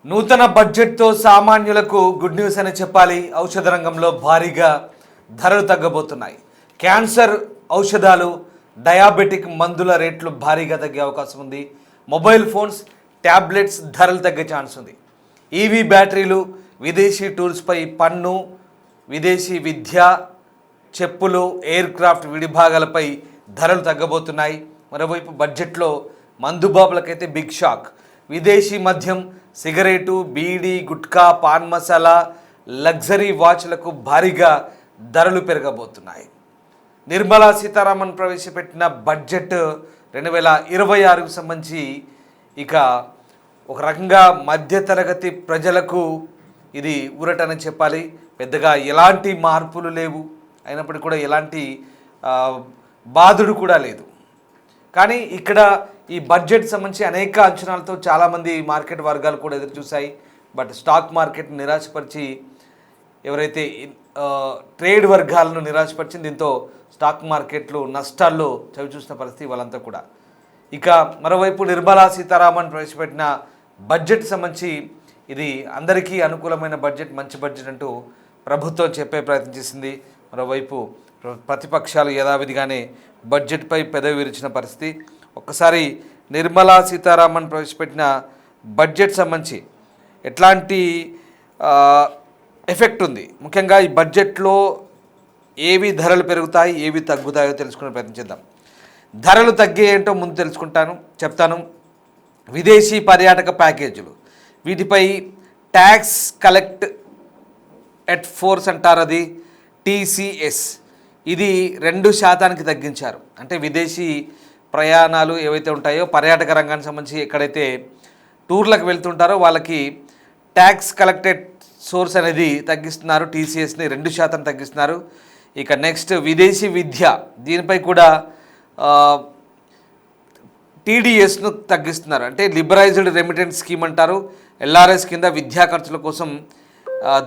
నూతన బడ్జెట్తో సామాన్యులకు గుడ్ న్యూస్ అని చెప్పాలి. ఔషధ రంగంలో భారీగా ధరలు తగ్గబోతున్నాయి. క్యాన్సర్ ఔషధాలు, డయాబెటిక్ మందుల రేట్లు భారీగా తగ్గే అవకాశం ఉంది. మొబైల్ ఫోన్స్, ట్యాబ్లెట్స్ ధరలు తగ్గే ఛాన్స్ ఉంది. ఈవీ బ్యాటరీలు, విదేశీ టూల్స్పై పన్ను, విదేశీ విద్య, చెప్పులు, ఎయిర్ క్రాఫ్ట్ విడిభాగాలపై ధరలు తగ్గబోతున్నాయి. మరోవైపు బడ్జెట్లో మందుబాబులకైతే బిగ్ షాక్. విదేశీ మద్యం, సిగరెటు, బీడీ, గుట్కా, పాన్ మసాలా, లగ్జరీ వాచ్లకు భారీగా ధరలు పెరగబోతున్నాయి. నిర్మలా సీతారామన్ ప్రవేశపెట్టిన బడ్జెట్ 2026కు సంబంధించి ఇక ఒక రకంగా మధ్యతరగతి ప్రజలకు ఇది ఊరటని చెప్పాలి. పెద్దగా ఎలాంటి మార్పులు లేవు, అయినప్పటికీ కూడా ఎలాంటి బాధుడు కూడా లేదు. కానీ ఇక్కడ ఈ బడ్జెట్ సంబంధించి అనేక అంచనాలతో చాలామంది మార్కెట్ వర్గాలు కూడా ఎదురు చూశాయి. బట్ స్టాక్ మార్కెట్ నిరాశపరిచి, ఎవరైతే ట్రేడ్ వర్గాలను నిరాశపరిచింది, దీంతో స్టాక్ మార్కెట్లు నష్టాల్లో చవి చూసిన పరిస్థితి వాళ్ళంతా కూడా. ఇక మరోవైపు నిర్మలా సీతారామన్ ప్రవేశపెట్టిన బడ్జెట్ సంబంధించి ఇది అందరికీ అనుకూలమైన బడ్జెట్, మంచి బడ్జెట్ అంటూ ప్రభుత్వం చెప్పే ప్రయత్నం చేసింది. మరోవైపు ప్రతిపక్షాలు యథావిధిగానే బడ్జెట్పై పెదవి విరిచిన పరిస్థితి. ఒక్కసారి నిర్మలా సీతారామన్ ప్రవేశపెట్టిన బడ్జెట్ సంబంధించి ఎట్లాంటి ఎఫెక్ట్ ఉంది, ముఖ్యంగా ఈ బడ్జెట్లో ఏవి ధరలు పెరుగుతాయి, ఏవి తగ్గుతాయో తెలుసుకునే ప్రయత్నం చేద్దాం. ధరలు తగ్గే ఏంటో ముందు చెప్తాను. విదేశీ పర్యాటక ప్యాకేజీలు, వీటిపై ట్యాక్స్ కలెక్ట్ ఎట్ ఫోర్స్ అంటారు, అది TCS. ఇది 2% తగ్గించారు. అంటే విదేశీ ప్రయాణాలు ఏవైతే ఉంటాయో, పర్యాటక రంగానికి సంబంధించి ఎక్కడైతే టూర్లకు వెళ్తుంటారో వాళ్ళకి ట్యాక్స్ కలెక్టెడ్ సోర్స్ అనేది తగ్గిస్తున్నారు. TCSని 2% తగ్గిస్తున్నారు. ఇక నెక్స్ట్ విదేశీ విద్య, దీనిపై కూడా TDSను తగ్గిస్తున్నారు. అంటే లిబరైజ్డ్ రెమిటెన్స్ స్కీమ్ అంటారు. LRS కింద విద్యా ఖర్చుల కోసం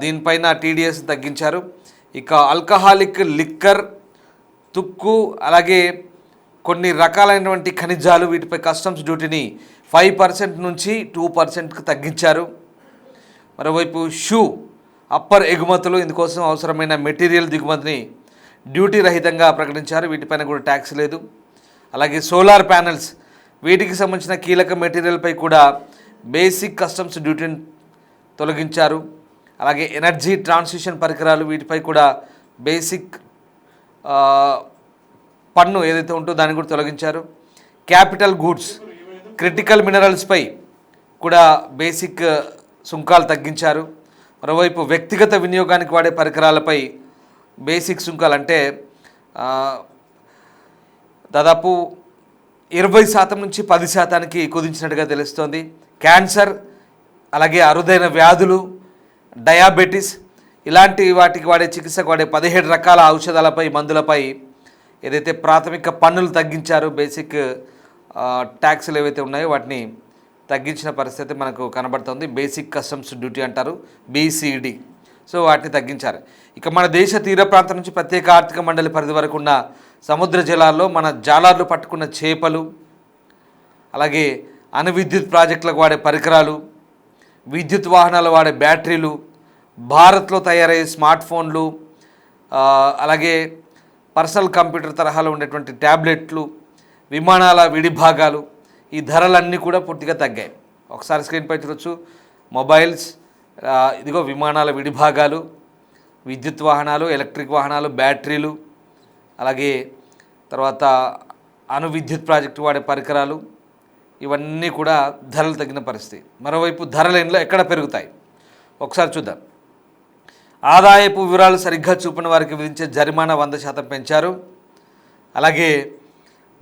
దీనిపైన TDS తగ్గించారు. ఇక ఆల్కహాలిక్ లిక్కర్, తుక్కు, అలాగే కొన్ని రకాలైనటువంటి ఖనిజాలు, వీటిపై కస్టమ్స్ డ్యూటీని 5% నుంచి 2%కు తగ్గించారు. మరోవైపు షూ అప్పర్ ఎగుమతులు, ఇందుకోసం అవసరమైన మెటీరియల్ దిగుమతిని డ్యూటీ రహితంగా ప్రకటించారు. వీటిపైన కూడా ట్యాక్స్ లేదు. అలాగే సోలార్ ప్యానెల్స్, వీటికి సంబంధించిన కీలక మెటీరియల్పై కూడా బేసిక్ కస్టమ్స్ డ్యూటీని తొలగించారు. అలాగే ఎనర్జీ ట్రాన్సిషన్ పరికరాలు, వీటిపై కూడా బేసిక్ పన్ను ఏదైతే ఉంటుందో దాన్ని కూడా తొలగించారు. క్యాపిటల్ గూడ్స్, క్రిటికల్ మినరల్స్పై కూడా బేసిక్ సుంకాలు తగ్గించారు. మరోవైపు వ్యక్తిగత వినియోగానికి వాడే పరికరాలపై బేసిక్ సుంకాలు అంటే దాదాపు 20% నుంచి 10%కి కుదించినట్టుగా తెలుస్తోంది. క్యాన్సర్, అలాగే అరుదైన వ్యాధులు, డయాబెటీస్, ఇలాంటి వాటికి వాడే చికిత్సకు వాడే 17 రకాల ఔషధాలపై, మందులపై ఏదైతే ప్రాథమిక పన్నులు తగ్గించారో, బేసిక్ ట్యాక్స్లు ఏవైతే ఉన్నాయో వాటిని తగ్గించిన పరిస్థితి మనకు కనబడుతుంది. బేసిక్ కస్టమ్స్ డ్యూటీ అంటారు, BCD. సో వాటిని తగ్గించారు. ఇక మన దేశ తీర ప్రాంతం నుంచి ప్రత్యేక ఆర్థిక మండలి పరిధి వరకు ఉన్న సముద్ర జలాల్లో మన జాలర్లు పట్టుకున్న చేపలు, అలాగే అణు విద్యుత్ ప్రాజెక్టులకు వాడే పరికరాలు, విద్యుత్ వాహనాలు వాడే బ్యాటరీలు, భారత్లో తయారయ్యే స్మార్ట్ ఫోన్లు, అలాగే పర్సనల్ కంప్యూటర్ తరహాలో ఉండేటువంటి ట్యాబ్లెట్లు, విమానాల విడిభాగాలు, ఈ ధరలన్నీ కూడా పూర్తిగా తగ్గాయి. ఒకసారి స్క్రీన్పై చూడొచ్చు. మొబైల్స్, ఇదిగో విమానాల విడిభాగాలు, విద్యుత్ వాహనాలు, ఎలక్ట్రిక్ వాహనాలు, బ్యాటరీలు, అలాగే తర్వాత అణు విద్యుత్ ప్రాజెక్టు వాడే పరికరాలు, ఇవన్నీ కూడా ధరలు తగ్గిన పరిస్థితి. మరోవైపు ధరలు ఎక్కడ పెరుగుతాయి ఒకసారి చూద్దాం. ఆదాయపు వివరాలు సరిగ్గా చూపిన వారికి విధించే జరిమానా 100% పెంచారు. అలాగే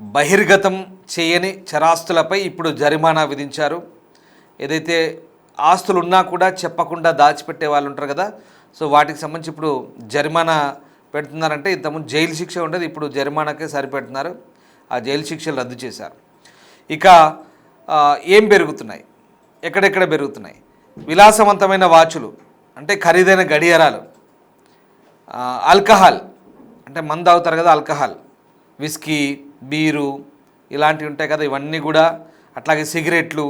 బహిర్గతం చేయని చరాస్తులపై ఇప్పుడు జరిమానా విధించారు. ఏదైతే ఆస్తులు ఉన్నా కూడా చెప్పకుండా దాచిపెట్టే వాళ్ళు ఉంటారు కదా, సో వాటికి సంబంధించి ఇప్పుడు జరిమానా పెడుతున్నారంటే ఇంతకుముందు జైలు శిక్ష ఉండేది, ఇప్పుడు జరిమానాకే సరిపెడుతున్నారు. ఆ జైలు శిక్షలు రద్దు చేశారు. ఇక ఏం పెరుగుతున్నాయి, ఎక్కడెక్కడ పెరుగుతున్నాయి? విలాసవంతమైన వాచులు, అంటే ఖరీదైన గడియారాలు, ఆల్కహాల్, అంటే మందు తాగుతారు కదా, ఆల్కహాల్, విస్కీ, బీరు ఇలాంటివి ఉంటాయి కదా, ఇవన్నీ కూడా. అట్లాగే సిగరెట్లు,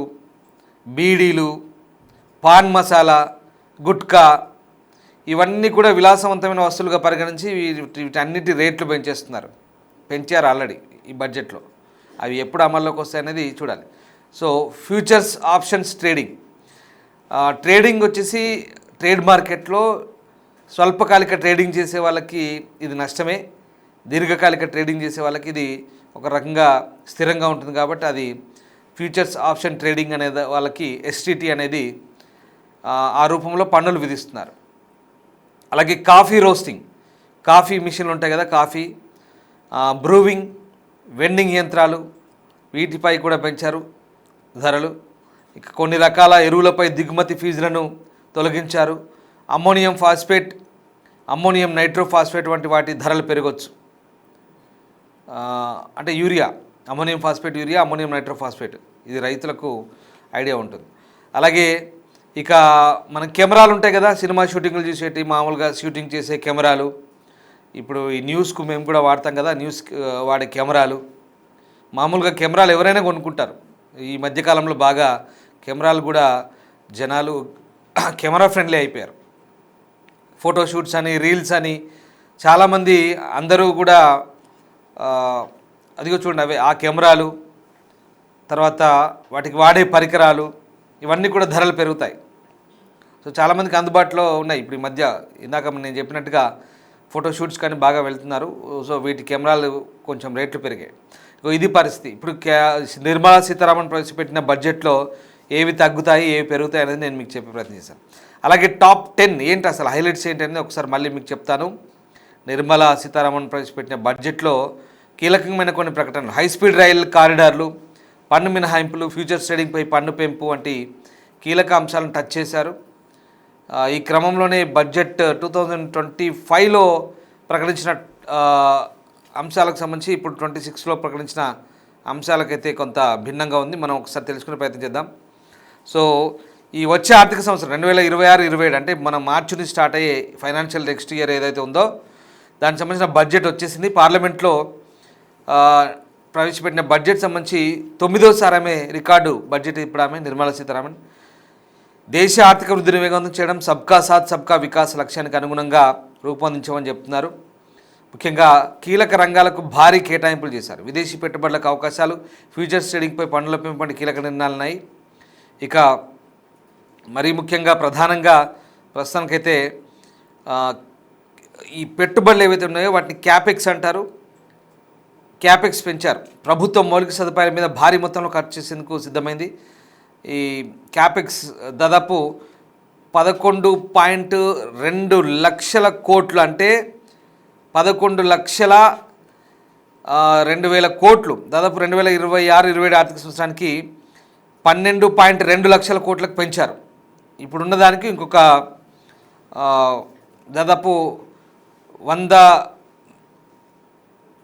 బీడీలు, పాన్ మసాలా, గుట్కా ఇవన్నీ కూడా విలాసవంతమైన వస్తువులుగా పరిగణించి వీటన్నిటి రేట్లు పెంచారు ఆల్రెడీ ఈ బడ్జెట్లో. అవి ఎప్పుడు అమల్లోకి వస్తాయనేది చూడాలి. సో ఫ్యూచర్స్ ఆప్షన్స్ ట్రేడింగ్ వచ్చేసి ట్రేడ్ మార్కెట్లో స్వల్పకాలిక ట్రేడింగ్ చేసే వాళ్ళకి ఇది నష్టమే, దీర్ఘకాలిక ట్రేడింగ్ చేసే వాళ్ళకి ఇది ఒక రకంగా స్థిరంగా ఉంటుంది. కాబట్టి అది ఫ్యూచర్స్ ఆప్షన్ ట్రేడింగ్ అనేది వాళ్ళకి ఎస్టీటీ అనేది ఆ రూపంలో పన్నులు విధిస్తున్నారు. అలాగే కాఫీ రోస్టింగ్, కాఫీ మిషన్లు ఉంటాయి కదా, కాఫీ బ్రూవింగ్, వెండింగ్ యంత్రాలు, వీటిపై కూడా పెంచారు ధరలు. ఇక కొన్ని రకాల ఎరువులపై దిగుమతి ఫీజులను తొలగించారు. అమ్మోనియం ఫాస్ఫేట్, అమ్మోనియం నైట్రోఫాస్ఫేట్ వంటి వాటి ధరలు పెరగవచ్చు. అంటే urea, ammonium phosphate urea, ammonium nitrophosphate, ఇది రైతులకు ఐడియా ఉంటుంది. అలాగే ఇక మన కెమెరాలు ఉంటాయి కదా, సినిమా షూటింగ్లు చూసేటి మామూలుగా షూటింగ్ చేసే కెమెరాలు, ఇప్పుడు ఈ న్యూస్కు మేము కూడా వాడతాం కదా, న్యూస్ వాడే కెమెరాలు, మామూలుగా కెమెరాలు ఎవరైనా కొనుక్కుంటారు. ఈ మధ్యకాలంలో బాగా కెమెరాలు కూడా జనాలు కెమెరా ఫ్రెండ్లీ అయిపోయారు. ఫోటోషూట్స్ అని, రీల్స్ అని చాలామంది అందరూ కూడా అదిగో చూడండి అవే ఆ కెమెరాలు, తర్వాత వాటికి వాడే పరికరాలు, ఇవన్నీ కూడా ధరలు పెరుగుతాయి. సో చాలామందికి అందుబాటులో ఉన్నాయి. ఇప్పుడు ఈ మధ్య ఇందాక నేను చెప్పినట్టుగా ఫోటోషూట్స్ కానీ బాగా వెళ్తున్నారు. సో వీటి కెమెరాలు కొంచెం రేట్లు పెరిగాయి. ఇది పరిస్థితి. ఇప్పుడు నిర్మలా సీతారామన్ ప్రవేశపెట్టిన బడ్జెట్లో ఏవి తగ్గుతాయి, ఏవి పెరుగుతాయి అనేది నేను మీకు చెప్పే ప్రయత్నం చేశాను. అలాగే టాప్ 10 ఏంటి, అసలు హైలైట్స్ ఏంటి అనేది ఒకసారి మళ్ళీ మీకు చెప్తాను. నిర్మలా సీతారామన్ ప్రవేశపెట్టిన బడ్జెట్లో కీలకమైన కొన్ని ప్రకటనలు: హైస్పీడ్ రైల్ కారిడార్లు, పన్ను మినహాయింపులు, ఫ్యూచర్స్ ట్రేడింగ్పై పన్ను పెంపు వంటి కీలక అంశాలను టచ్ చేశారు. ఈ క్రమంలోనే బడ్జెట్ 2025లో ప్రకటించిన అంశాలకు సంబంధించి ఇప్పుడు 26లో ప్రకటించిన అంశాలకైతే కొంత భిన్నంగా ఉంది. మనం ఒకసారి తెలుసుకునే ప్రయత్నం చేద్దాం. సో ఈ వచ్చే ఆర్థిక సంవత్సరం 2026-27 అంటే మన మార్చి నుంచి స్టార్ట్ అయ్యే ఫైనాన్షియల్ నెక్స్ట్ ఇయర్ ఏదైతే ఉందో దానికి సంబంధించిన బడ్జెట్ వచ్చేసింది. పార్లమెంట్లో ప్రవేశపెట్టిన బడ్జెట్ సంబంధించి 9వసారి ఆమె రికార్డు బడ్జెట్ ఇప్పుడు ఆమె నిర్మలా సీతారామన్. దేశ ఆర్థిక వృద్ధిని వేగవంతం చేయడం, సబ్కా సాత్ సబ్కా వికాస్ లక్ష్యానికి అనుగుణంగా రూపొందించమని చెప్తున్నారు. ముఖ్యంగా కీలక రంగాలకు భారీ కేటాయింపులు చేశారు. విదేశీ పెట్టుబడులకు అవకాశాలు, ఫ్యూచర్స్ ట్రేడింగ్పై పన్నుల పెంపు వంటి కీలక నిర్ణయాలు ఉన్నాయి. ఇక మరీ ముఖ్యంగా ప్రధానంగా ప్రస్తుతానికైతే ఈ పెట్టుబడులు ఏవైతే ఉన్నాయో వాటిని క్యాపెక్స్ అంటారు. క్యాపెక్స్ పెంచారు. ప్రభుత్వం మౌలిక సదుపాయాల మీద భారీ మొత్తంలో ఖర్చు చేసేందుకు సిద్ధమైంది. ఈ క్యాపెక్స్ దాదాపు 11.2 లక్షల కోట్లు, అంటే 11,02,000 కోట్లు, దాదాపు 2026-27 ఆర్థిక సంవత్సరానికి 12.2 లక్షల కోట్లకు పెంచారు. ఇప్పుడున్న దానికి ఇంకొక దాదాపు 100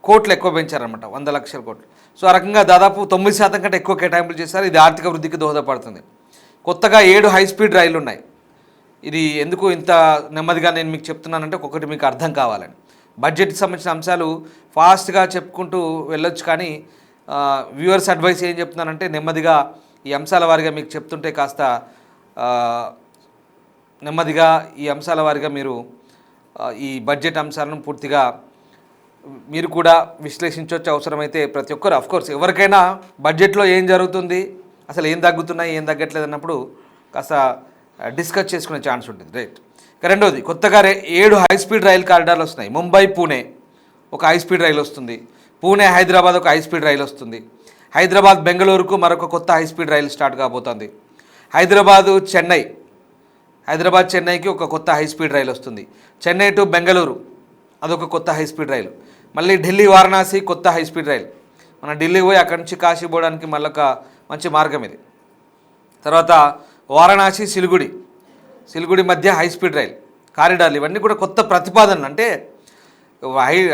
కోట్లు ఎక్కువ పెంచారనమాట, 100 లక్షల కోట్లు. సో ఆ రకంగా దాదాపు 9% కంటే ఎక్కువ కేటాయింపులు చేశారు. ఇది ఆర్థిక వృద్ధికి దోహదపడుతుంది. కొత్తగా 7 హైస్పీడ్ రైళ్లు ఉన్నాయి. ఇది ఎందుకు ఇంత నెమ్మదిగా నేను మీకు చెప్తున్నానంటే ఒక్కొక్కటి మీకు అర్థం కావాలని. బడ్జెట్కి సంబంధించిన అంశాలు ఫాస్ట్గా చెప్పుకుంటూ వెళ్ళొచ్చు, కానీ వ్యూవర్స్ అడ్వైస్ ఏం చెప్తున్నానంటే నెమ్మదిగా ఈ అంశాల వారిగా మీకు చెప్తుంటే కాస్త నెమ్మదిగా ఈ అంశాల వారిగా మీరు ఈ బడ్జెట్ అంశాలను పూర్తిగా మీరు కూడా విశ్లేషించవచ్చు. అవసరమైతే ప్రతి ఒక్కరు, అఫ్కోర్స్ ఎవరికైనా బడ్జెట్లో ఏం జరుగుతుంది, అసలు ఏం తగ్గుతున్నాయి ఏం తగ్గట్లేదు అన్నప్పుడు కాస్త డిస్కస్ చేసుకునే ఛాన్స్ ఉంటుంది, రైట్. ఇక రెండోది, కొత్తగా 7 హైస్పీడ్ రైల్ కారిడార్లు వస్తున్నాయి. ముంబై పూణే ఒక హైస్పీడ్ రైలు వస్తుంది, పూణే హైదరాబాద్ ఒక హైస్పీడ్ రైలు వస్తుంది, హైదరాబాద్ బెంగళూరుకు మరొక కొత్త హైస్పీడ్ రైలు స్టార్ట్ కాబోతోంది, హైదరాబాద్ చెన్నైకి ఒక కొత్త హైస్పీడ్ రైలు వస్తుంది, చెన్నై టు బెంగళూరు అదొక కొత్త హైస్పీడ్ రైలు, మళ్ళీ ఢిల్లీ వారణాసి కొత్త హైస్పీడ్ రైలు, మన ఢిల్లీ పోయి అక్కడి నుంచి కాశీ పోవడానికి మళ్ళీ ఒక మంచి మార్గం ఇది. తర్వాత వారణాసి సిలిగుడి మధ్య హైస్పీడ్ రైలు కారిడార్లు, ఇవన్నీ కూడా కొత్త ప్రతిపాదనలు. అంటే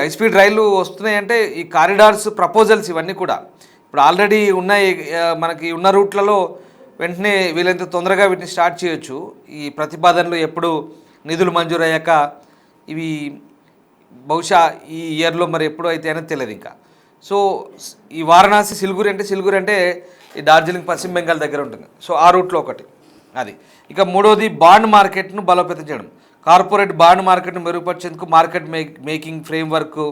హైస్పీడ్ రైళ్ళు వస్తున్నాయంటే ఈ కారిడార్స్ ప్రపోజల్స్ ఇవన్నీ కూడా ఇప్పుడు ఆల్రెడీ ఉన్నాయి. మనకి ఉన్న రూట్లలో వెంటనే వీలైనంత తొందరగా వీటిని స్టార్ట్ చేయొచ్చు. ఈ ప్రతిపాదనలు ఎప్పుడు నిధులు మంజూరు అయ్యాక ఇవి బహుశా ఈ ఇయర్లో మరి ఎప్పుడు అయితే అనేది తెలియదు ఇంకా. సో ఈ వారణాసి సిలిగురి అంటే ఈ డార్జిలింగ్ పశ్చిమ బెంగాల్ దగ్గర ఉంటుంది. సో ఆ రూట్లో ఒకటి. అది. ఇక మూడోది బాండ్ మార్కెట్ను బలోపేతం చేయడం. కార్పొరేట్ బాండ్ మార్కెట్ను మెరుగుపరిచేందుకు మార్కెట్ మేకింగ్ ఫ్రేమ్వర్క్,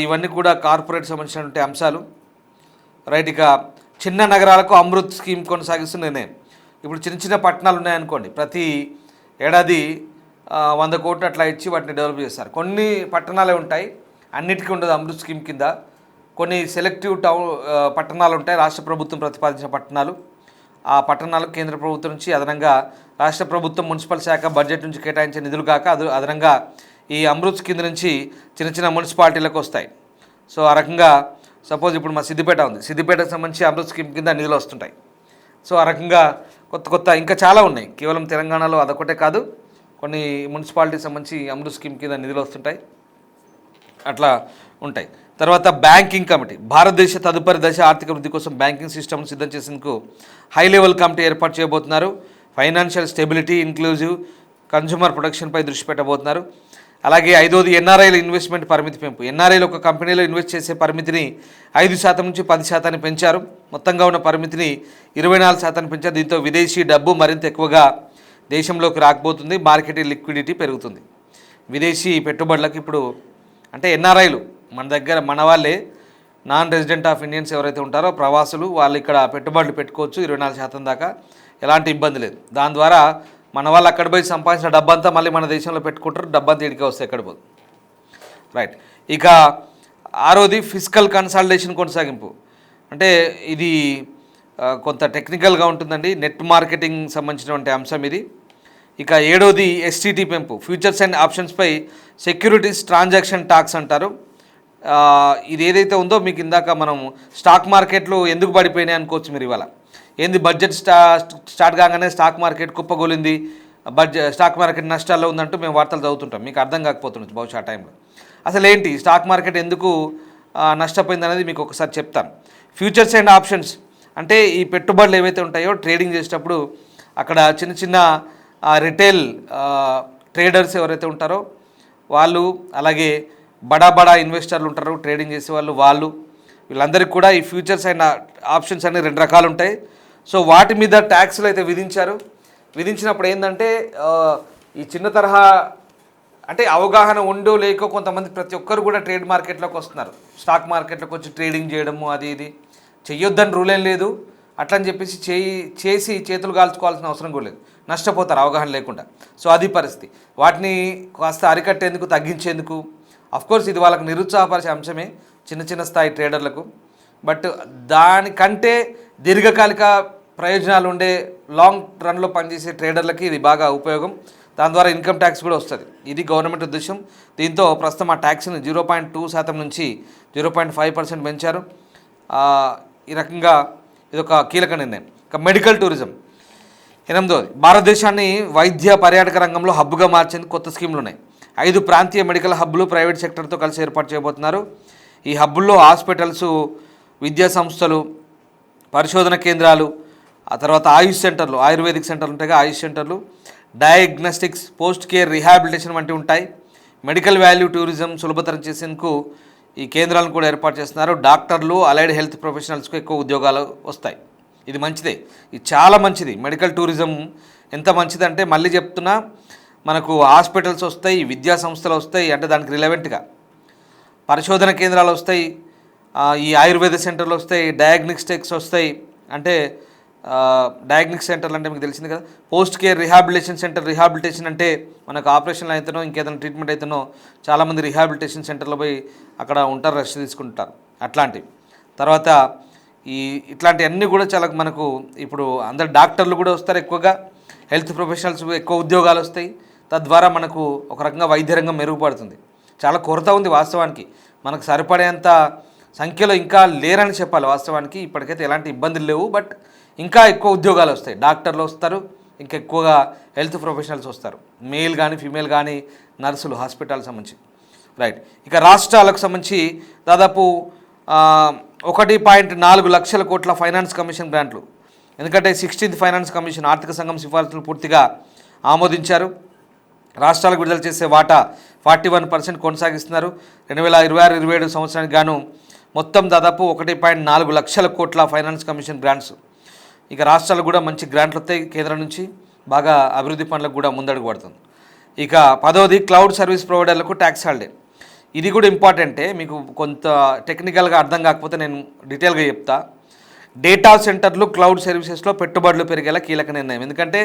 ఇవన్నీ కూడా కార్పొరేట్ సంబంధించినటువంటి అంశాలు. రైట్. ఇక చిన్న నగరాలకు అమృత్ స్కీమ్ కొనసాగిస్తున్న నిర్ణయం. ఇప్పుడు చిన్న చిన్న పట్టణాలు ఉన్నాయనుకోండి, ప్రతి ఏడాది 100 కోట్లు అట్లా ఇచ్చి వాటిని డెవలప్ చేస్తారు. కొన్ని పట్టణాలే ఉంటాయి, అన్నిటికీ ఉండదు అమృత్ స్కీమ్ కింద. కొన్ని సెలెక్టివ్ పట్టణాలు ఉంటాయి, రాష్ట్ర ప్రభుత్వం ప్రతిపాదించిన పట్టణాలు. ఆ పట్టణాలకు కేంద్ర ప్రభుత్వం నుంచి అదనంగా రాష్ట్ర ప్రభుత్వం మున్సిపల్ శాఖ బడ్జెట్ నుంచి కేటాయించే నిధులు కాక అదనంగా ఈ అమృత్ కింద నుంచి చిన్న చిన్న మున్సిపాలిటీలకు వస్తాయి. సో ఆ రకంగా సపోజ్ ఇప్పుడు మా సిద్దిపేట ఉంది, సిద్దిపేటకు సంబంధించి అమృత్ స్కీమ్ కింద నిధులు వస్తుంటాయి. సో ఆ రకంగా కొత్త ఇంకా చాలా ఉన్నాయి. కేవలం తెలంగాణలో అదొకటే కాదు, కొన్ని మున్సిపాలిటీకి సంబంధించి అమృత్ స్కీమ్ కింద నిధులు వస్తుంటాయి, అట్లా ఉంటాయి. తర్వాత బ్యాంకింగ్ కమిటీ. భారతదేశ తదుపరి దశ ఆర్థిక వృద్ధి కోసం బ్యాంకింగ్ సిస్టమ్ను సిద్ధం చేసేందుకు హై లెవెల్ కమిటీ ఏర్పాటు చేయబోతున్నారు. ఫైనాన్షియల్ స్టెబిలిటీ, ఇంక్లూజివ్ కన్జ్యూమర్ ప్రొటెక్షన్పై దృష్టి పెట్టబోతున్నారు. అలాగే 5వది ఎన్ఆర్ఐల ఇన్వెస్ట్మెంట్ పరిమితి పెంపు. ఎన్ఆర్ఐలు ఒక కంపెనీలో ఇన్వెస్ట్ చేసే పరిమితిని 5% నుంచి 10% పెంచారు. మొత్తంగా ఉన్న పరిమితిని 24% పెంచారు. దీంతో విదేశీ డబ్బు మరింత ఎక్కువగా దేశంలోకి రాకపోతుంది, మార్కెట్ లిక్విడిటీ పెరుగుతుంది. విదేశీ పెట్టుబడులకు ఇప్పుడు అంటే ఎన్ఆర్ఐలు మన దగ్గర మన వాళ్ళే, నాన్ రెసిడెంట్ ఆఫ్ ఇండియన్స్ ఎవరైతే ఉంటారో ప్రవాసులు, వాళ్ళు ఇక్కడ పెట్టుబడులు పెట్టుకోవచ్చు 24% దాకా, ఎలాంటి ఇబ్బంది లేదు. దాని ద్వారా మన వాళ్ళు అక్కడ పోయి సంపాదించిన డబ్బంతా మళ్ళీ మన దేశంలో పెట్టుకుంటారు, డబ్బంతా ఇడికే వస్తాయి ఎక్కడ పోదు. రైట్. ఇక 6వది ఫిజికల్ కన్సాలిడేషన్ కొనసాగింపు. అంటే ఇది కొంత టెక్నికల్గా ఉంటుందండి, నెట్ మార్కెటింగ్ సంబంధించినటువంటి అంశం ఇది. ఇక 7వది ఎస్టీటీ పెంపు. ఫ్యూచర్స్ అండ్ ఆప్షన్స్పై సెక్యూరిటీస్ ట్రాన్సాక్షన్ టాక్స్ అంటారు. ఇది ఏదైతే ఉందో మీకు ఇందాక మనం స్టాక్ మార్కెట్లు ఎందుకు పడిపోయినాయి అనుకోవచ్చు మీరు ఇవాళ. ఏంది బడ్జెట్ స్టార్ట్ కాగానే స్టాక్ మార్కెట్ కుప్పగోలింది, స్టాక్ మార్కెట్ నష్టాల్లో ఉందంటూ మేము వార్తలు చదువుతుంటాం, మీకు అర్థం కాకపోతుండొచ్చు బహుశా ఆ టైంలో. అసలు ఏంటి స్టాక్ మార్కెట్ ఎందుకు నష్టపోయింది అనేది మీకు ఒకసారి చెప్తాను. ఫ్యూచర్స్ అండ్ ఆప్షన్స్ అంటే ఈ పెట్టుబడులు ఏవైతే ఉంటాయో ట్రేడింగ్ చేసేటప్పుడు అక్కడ చిన్న చిన్న రిటైల్ ట్రేడర్స్ ఎవరైతే ఉంటారో వాళ్ళు, అలాగే బడా ఇన్వెస్టర్లు ఉంటారు ట్రేడింగ్ చేసేవాళ్ళు, వీళ్ళందరికీ కూడా ఈ ఫ్యూచర్స్ అండ్ ఆప్షన్స్ అనే 2 రకాలు ఉంటాయి. సో వాటి మీద ట్యాక్స్లు అయితే విధించారు. విధించినప్పుడు ఏంటంటే ఈ చిన్న తరహా అంటే అవగాహన ఉండో లేకో కొంతమంది ప్రతి ఒక్కరు కూడా ట్రేడ్ మార్కెట్లోకి వస్తున్నారు, స్టాక్ మార్కెట్లోకి వచ్చి ట్రేడింగ్ చేయడము అది ఇది చెయ్యొద్దని రూల్ ఏం లేదు. అట్లని చెప్పేసి చేసి చేతులు కాల్చుకోవాల్సిన అవసరం కూడా లేదు, నష్టపోతారు అవగాహన లేకుండా. సో అది పరిస్థితి. వాటిని కాస్త అరికట్టేందుకు, తగ్గించేందుకు, అఫ్కోర్స్ ఇది వాళ్ళకి నిరుత్సాహపరిచే అంశమే చిన్న స్థాయి ట్రేడర్లకు. బట్ దానికంటే దీర్ఘకాలిక ప్రయోజనాలు ఉండే లాంగ్ రన్లో పనిచేసే ట్రేడర్లకి ఇది బాగా ఉపయోగం. దాని ద్వారా ఇన్కమ్ ట్యాక్స్ కూడా వస్తుంది. ఇది గవర్నమెంట్ ఉద్దేశం. దీంతో ప్రస్తుతం ఆ ట్యాక్స్ని 0.2% నుంచి 0.5% పెంచారు. ఈ రకంగా ఇదొక కీలక నిర్ణయం. ఇక మెడికల్ టూరిజం 8వది. భారతదేశాన్ని వైద్య పర్యాటక రంగంలో హబ్గా మార్చేందుకు కొత్త స్కీములు ఉన్నాయి. 5 ప్రాంతీయ మెడికల్ హబ్బులు ప్రైవేట్ సెక్టర్తో కలిసి ఏర్పాటు చేయబోతున్నారు. ఈ హబ్బుల్లో హాస్పిటల్స్, విద్యా సంస్థలు, పరిశోధన కేంద్రాలు, ఆ తర్వాత ఆయుష్ సెంటర్లు, ఆయుర్వేదిక్ సెంటర్లు ఉంటాయి, ఆయుష్ సెంటర్లు, డయాగ్నోస్టిక్స్, పోస్ట్ కేర్, రిహాబిలిటేషన్ వంటివి ఉంటాయి. మెడికల్ వాల్యూ టూరిజం సులభతరం చేసేందుకు ఈ కేంద్రాలను కూడా ఏర్పాటు చేస్తున్నారు. డాక్టర్లు, అలైడ్ హెల్త్ ప్రొఫెషనల్స్కు ఎక్కువ ఉద్యోగాలు వస్తాయి. ఇది మంచిదే, ఇది చాలా మంచిది. మెడికల్ టూరిజం ఎంత మంచిదంటే మళ్ళీ చెప్తున్నా, మనకు హాస్పిటల్స్ వస్తాయి, విద్యా సంస్థలు వస్తాయి, అంటే దానికి రిలవెంట్గా పరిశోధన కేంద్రాలు వస్తాయి, ఈ ఆయుర్వేద సెంటర్లు వస్తాయి, డయాగ్నోస్టిక్స్ వస్తాయి. అంటే డయాగ్నిక్ సెంటర్లు అంటే మీకు తెలిసింది కదా. Post care, rehabilitation centre. Rehabilitation అంటే మనకు ఆపరేషన్లు అయితేనో ఇంకేదైనా ట్రీట్మెంట్ అయితేనో చాలామంది రిహాబిలిటేషన్ సెంటర్లో పోయి అక్కడ ఉంటారు, రెస్ట్ తీసుకుంటారు, అట్లాంటివి. తర్వాత ఇట్లాంటివన్నీ కూడా చాలా మనకు ఇప్పుడు అందరు డాక్టర్లు కూడా వస్తారు ఎక్కువగా, హెల్త్ ప్రొఫెషనల్స్ ఎక్కువ ఉద్యోగాలు వస్తాయి. తద్వారా మనకు ఒక రకంగా వైద్య రంగం మెరుగుపడుతుంది. చాలా కొరత ఉంది వాస్తవానికి, మనకు సరిపడేంత సంఖ్యలో ఇంకా లేరని చెప్పాలి వాస్తవానికి. ఇప్పటికైతే ఎలాంటి ఇబ్బందులు లేవు, బట్ ఇంకా ఎక్కువ ఉద్యోగాలు వస్తాయి. డాక్టర్లు వస్తారు, ఇంకా ఎక్కువగా హెల్త్ ప్రొఫెషనల్స్ వస్తారు, మేల్ కానీ ఫీమేల్ కానీ, నర్సులు, హాస్పిటల్ సంబంధించి. రైట్. ఇక రాష్ట్రాలకు సంబంధించి దాదాపు 1.4 లక్షల కోట్ల ఫైనాన్స్ కమిషన్ గ్రాంట్లు. ఎందుకంటే 16th ఫైనాన్స్ కమిషన్ ఆర్థిక సంఘం సిఫార్సులు పూర్తిగా ఆమోదించారు. రాష్ట్రాలకు విడుదల చేసే వాటా 41% కొనసాగిస్తున్నారు. 2026-27 సంవత్సరానికి గాను మొత్తం దాదాపు 1.4 లక్షల కోట్ల ఫైనాన్స్ కమిషన్ గ్రాంట్స్ ఇక రాష్ట్రాలకు కూడా మంచి గ్రాంట్లు వస్తాయి కేంద్రం నుంచి, బాగా అభివృద్ధి పనులకు కూడా ముందడుగు పడుతుంది. ఇక 10వది క్లౌడ్ సర్వీస్ ప్రొవైడర్లకు ట్యాక్స్ హాలిడే. ఇది కూడా ఇంపార్టెంటే, మీకు కొంత టెక్నికల్గా అర్థం కాకపోతే నేను డీటెయిల్గా చెప్తా. డేటా సెంటర్లు క్లౌడ్ సర్వీసెస్లో పెట్టుబడులు పెరిగేలా కీలక నిర్ణయం. ఎందుకంటే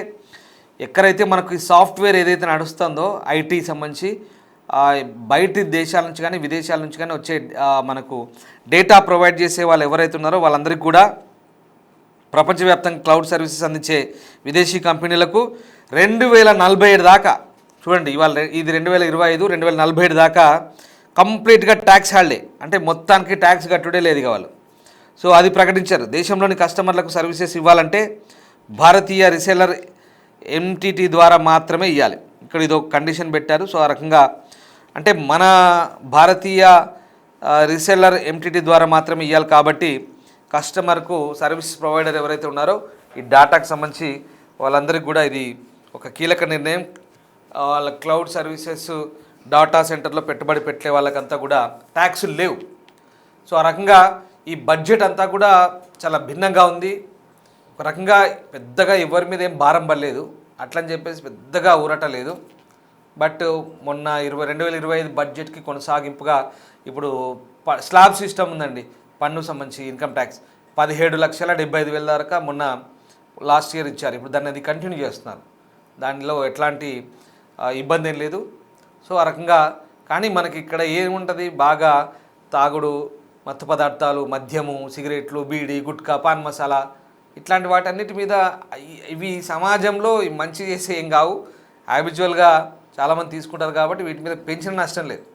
ఎక్కడైతే మనకు ఈ సాఫ్ట్వేర్ ఏదైతే నడుస్తుందో ఐటీ సంబంధించి బయటి దేశాల నుంచి కానీ విదేశాల నుంచి కానీ వచ్చే మనకు డేటా ప్రొవైడ్ చేసే వాళ్ళు ఎవరైతే ఉన్నారో వాళ్ళందరికీ కూడా ప్రపంచవ్యాప్తంగా క్లౌడ్ సర్వీసెస్ అందించే విదేశీ కంపెనీలకు 2047 దాకా, చూడండి ఇవాళ ఇది 2025, 2047 దాకా కంప్లీట్గా ట్యాక్స్ హాలిడే, అంటే మొత్తానికి ట్యాక్స్ కట్టుడే లేదు కావాలి. సో అది ప్రకటించారు. దేశంలోని కస్టమర్లకు సర్వీసెస్ ఇవ్వాలంటే భారతీయ రీసెల్లర్ ఎంటిటీ ద్వారా మాత్రమే ఇవ్వాలి. ఇక్కడ ఇది ఒక కండిషన్ పెట్టారు. సో ఆ రకంగా అంటే మన భారతీయ రీసెల్లర్ ఎంటిటీ ద్వారా మాత్రమే ఇవ్వాలి. కాబట్టి కస్టమర్కు సర్వీస్ ప్రొవైడర్ ఎవరైతే ఉన్నారో ఈ డేటాకు సంబంధించి వాళ్ళందరికీ కూడా ఇది ఒక కీలక నిర్ణయం. వాళ్ళ క్లౌడ్ సర్వీసెస్ డాటా సెంటర్లో పెట్టుబడి పెట్టే వాళ్ళకంతా కూడా ట్యాక్సులు లేవు. సో ఆ రకంగా ఈ బడ్జెట్ అంతా కూడా చాలా భిన్నంగా ఉంది. ఒక రకంగా పెద్దగా ఎవరి మీద ఏం భారం పడలేదు, అట్లని చెప్పేసి పెద్దగా ఊరట లేదు. బట్ మొన్న 2025 బడ్జెట్కి కొనసాగింపుగా ఇప్పుడు స్లాబ్ సిస్టమ్ ఉందండి, పన్ను సంబంధించి ఇన్కమ్ ట్యాక్స్ 17,75,000 దాకా మొన్న లాస్ట్ ఇయర్ ఇచ్చారు. ఇప్పుడు దాన్ని అది కంటిన్యూ చేస్తున్నారు. దానిలో ఎట్లాంటి ఇబ్బంది ఏం లేదు. సో ఆ రకంగా కానీ మనకి ఇక్కడ ఏముంటుంది, బాగా తాగుడు, మత్తు పదార్థాలు, మద్యము, సిగరెట్లు, బీడీ, గుట్కా, పాన్ మసాలా ఇట్లాంటి వాటన్నిటి మీద ఇవి సమాజంలో మంచి చేసే ఏం కావు, హ్యాబిచువల్గా చాలామంది తీసుకుంటారు కాబట్టి వీటి మీద పెంచిన నష్టం లేదు.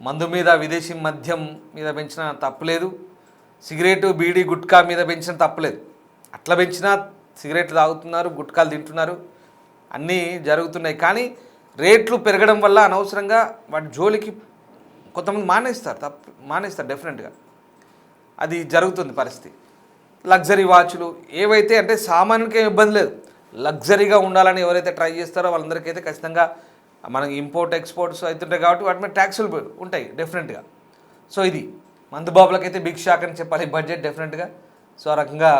మందు మీద, విదేశీ మద్యం మీద పెంచిన తప్పులేదు, సిగరెట్, బీడీ, గుట్కా మీద పెంచిన తప్పులేదు. అట్లా పెంచినా సిగరెట్లు తాగుతున్నారు, గుట్కాలు తింటున్నారు, అన్నీ జరుగుతున్నాయి. కానీ రేట్లు పెరగడం వల్ల అనవసరంగా వాటి జోలికి కొంతమంది మానేస్తారు డెఫినెట్గా, అది జరుగుతుంది పరిస్థితి. లగ్జరీ వాచ్లు ఏవైతే అంటే సామాన్యునికి ఏం ఇబ్బంది లేదు, లగ్జరీగా ఉండాలని ఎవరైతే ట్రై చేస్తారో వాళ్ళందరికైతే ఖచ్చితంగా మనకి ఇంపోర్ట్ ఎక్స్పోర్ట్స్ అవుతుంటాయి కాబట్టి వాటి మీద ట్యాక్సులు ఉంటాయి డెఫినెట్గా. సో ఇది మందుబాబులకైతే బిగ్ షాక్ అని చెప్పాలి బడ్జెట్ డెఫినెట్గా. సో ఆ రకంగా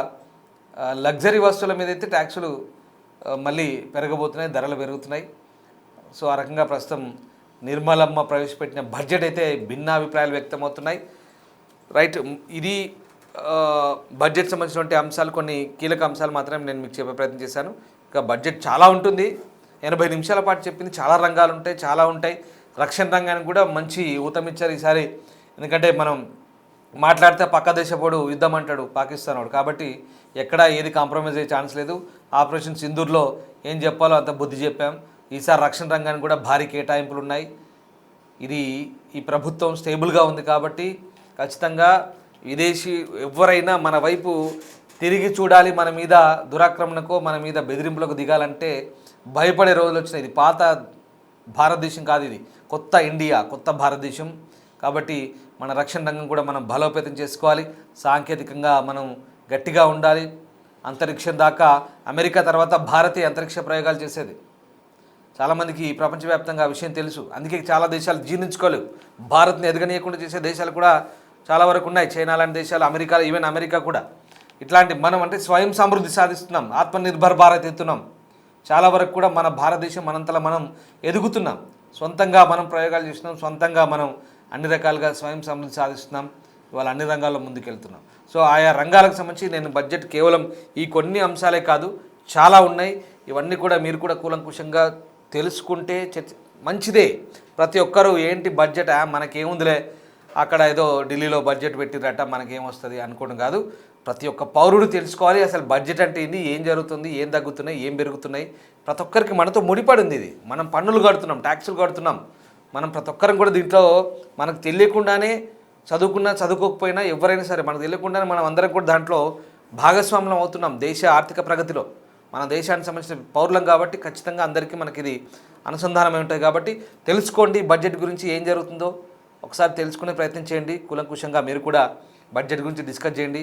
లగ్జరీ వస్తువుల మీద అయితే ట్యాక్సులు మళ్ళీ పెరగబోతున్నాయి, ధరలు పెరుగుతున్నాయి. సో ఆ రకంగా ప్రస్తుతం నిర్మలమ్మ ప్రవేశపెట్టిన బడ్జెట్ అయితే భిన్నాభిప్రాయాలు వ్యక్తమవుతున్నాయి. రైట్, ఇది బడ్జెట్ సంబంధించినటువంటి అంశాలు, కొన్ని కీలక అంశాలు మాత్రమే నేను మీకు చెప్పే ప్రయత్నం చేశాను. ఇంకా బడ్జెట్ చాలా ఉంటుంది, 80 నిమిషాల పాటు చెప్పింది. చాలా రంగాలు ఉంటాయి, చాలా ఉంటాయి. రక్షణ రంగానికి కూడా మంచి ఊతమిచ్చారు ఈసారి. ఎందుకంటే మనం మాట్లాడితే పక్క దేశపోడు యుద్ధం అంటాడు పాకిస్తాన్ వాడు, కాబట్టి ఎక్కడా ఏది కాంప్రమైజ్ అయ్యే ఛాన్స్ లేదు. ఆపరేషన్ సింధూర్లో ఏం చెప్పాలో అంత బుద్ధి చెప్పాం. ఈసారి రక్షణ రంగానికి కూడా భారీ కేటాయింపులు ఉన్నాయి. ఇది ఈ ప్రభుత్వం స్టేబుల్గా ఉంది కాబట్టి ఖచ్చితంగా విదేశీ ఎవరైనా మన వైపు తిరిగి చూడాలి, మన మీద దురాక్రమణకో మన మీద బెదిరింపులకు దిగాలంటే భయపడే రోజులు వచ్చినాయి. ఇది పాత భారతదేశం కాదు, ఇది కొత్త ఇండియా, కొత్త భారతదేశం. కాబట్టి మన రక్షణ రంగం కూడా మనం బలోపేతం చేసుకోవాలి, సాంకేతికంగా మనం గట్టిగా ఉండాలి. అంతరిక్షం దాకా అమెరికా తర్వాత భారతీయ అంతరిక్ష ప్రయోగాలు చేసేది. చాలామందికి ప్రపంచవ్యాప్తంగా విషయం తెలుసు, అందుకే చాలా దేశాలు జీర్ణించుకోలేవు. భారత్ని ఎదగనీయకుండా చేసే దేశాలు కూడా చాలా వరకు ఉన్నాయి, చైనా లాంటి దేశాలు, అమెరికా, ఈవెన్ అమెరికా కూడా. ఇట్లాంటి మనం అంటే స్వయం సమృద్ధి సాధిస్తున్నాం, ఆత్మనిర్భర్ భారత్ ఎత్తున్నాం. చాలా వరకు కూడా మన భారతదేశం మనంతలా మనం ఎదుగుతున్నాం, సొంతంగా మనం ప్రయోగాలు చేస్తున్నాం, సొంతంగా మనం అన్ని రకాలుగా స్వయం సమృద్ధి సాధిస్తున్నాం. ఇవాళ అన్ని రంగాల్లో ముందుకెళ్తున్నాం. సో ఆయా రంగాలకు సంబంధించి నేను బడ్జెట్ కేవలం ఈ కొన్ని అంశాలే కాదు, చాలా ఉన్నాయి. ఇవన్నీ కూడా మీరు కూడా కూలంకుషంగా తెలుసుకుంటే మంచిదే. ప్రతి ఒక్కరూ ఏంటి బడ్జెట్ మనకేముందిలే, అక్కడ ఏదో ఢిల్లీలో బడ్జెట్ పెట్టిరట మనకేమొస్తుంది అనుకోవడం కాదు. ప్రతి ఒక్క పౌరుడు తెలుసుకోవాలి అసలు బడ్జెట్ అంటే ఏంది, ఏం జరుగుతుంది, ఏం తగ్గుతున్నాయి, ఏం పెరుగుతున్నాయి. ప్రతి ఒక్కరికి మనతో ముడిపడింది ఇది. మనం పన్నులు కడుతున్నాం, ట్యాక్సులు కడుతున్నాం. మనం ప్రతి ఒక్కరం కూడా దీంట్లో మనకు తెలియకుండానే, చదువుకున్నా చదువుకోకపోయినా ఎవరైనా సరే మనకు తెలియకుండానే మనం అందరం కూడా దాంట్లో భాగస్వామ్యం అవుతున్నాం దేశ ఆర్థిక ప్రగతిలో. మన దేశానికి సంబంధించిన పౌరులం కాబట్టి ఖచ్చితంగా అందరికీ మనకి ఇది అనుసంధానమై ఉంటుంది. కాబట్టి తెలుసుకోండి బడ్జెట్ గురించి ఏం జరుగుతుందో ఒకసారి తెలుసుకునే ప్రయత్నం చేయండి. కూలంకుషంగా మీరు కూడా బడ్జెట్ గురించి డిస్కస్ చేయండి.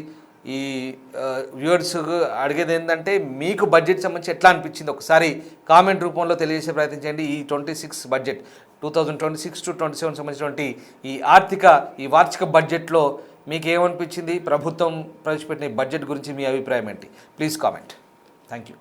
ఈ వ్యూవర్స్ అడిగేది ఏంటంటే మీకు బడ్జెట్ సంబంధించి ఎట్లా అనిపించింది ఒకసారి కామెంట్ రూపంలో తెలియజేసే ప్రయత్నం చేయండి. ఈ 26 బడ్జెట్ 2026 to 27 సంబంధించినటువంటి ఈ వార్షిక బడ్జెట్లో మీకు ఏమనిపించింది? ప్రభుత్వం ప్రవేశపెట్టిన ఈ బడ్జెట్ గురించి మీ అభిప్రాయం ఏంటి? Please comment. Thank you.